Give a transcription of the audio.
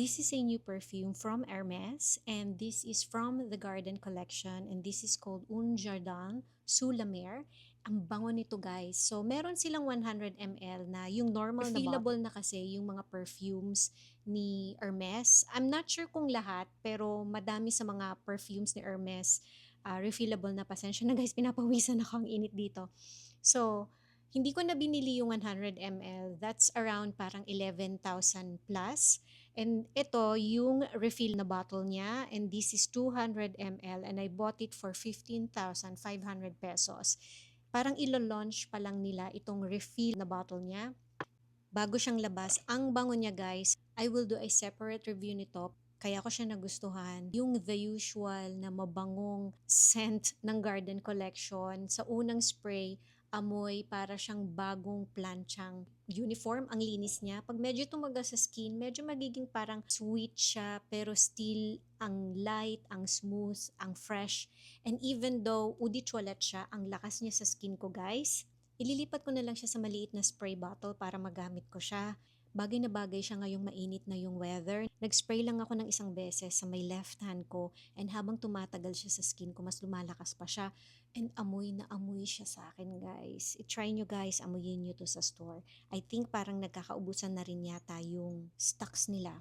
This is a new perfume from Hermes, and this is from the Garden Collection, and this is called Un Jardin sous la Mer. Ang bango nito guys. So, meron silang 100 ml na yung normal na refillable na kasi yung mga perfumes ni Hermes. I'm not sure kung lahat, pero madami sa mga perfumes ni Hermes refillable na. Pasensya na guys, pinapawisan ako, ang init dito. So, hindi ko na binili yung 100 ml. That's around parang 11,000 plus. And ito, yung refill na bottle niya, and this is 200 ml, and I bought it for 15,500 pesos. Parang ilo-launch pa lang nila itong refill na bottle niya. Bago siyang labas, ang bango niya guys. I will do a separate review nito. Kaya ko siya nagustuhan. Yung the usual na mabangong scent ng Garden Collection. Sa unang spray, amoy para siyang bagong planchang uniform. Ang linis niya. Pag medyo tumagal sa skin, medyo magiging parang sweet siya, pero still ang light, ang smooth, ang fresh. And even though udi toilet siya, ang lakas niya sa skin ko guys. Ililipat ko na lang siya sa maliit na spray bottle para magamit ko siya. Bagay na bagay siya ngayong mainit na yung weather. Nag-spray lang ako ng isang beses sa may left hand ko, and habang tumatagal siya sa skin ko, mas lumalakas pa siya. And amoy na amoy siya sa akin guys. I-try nyo guys, amuyin nyo to sa store. I think parang nagkakaubusan na rin yata yung stocks nila.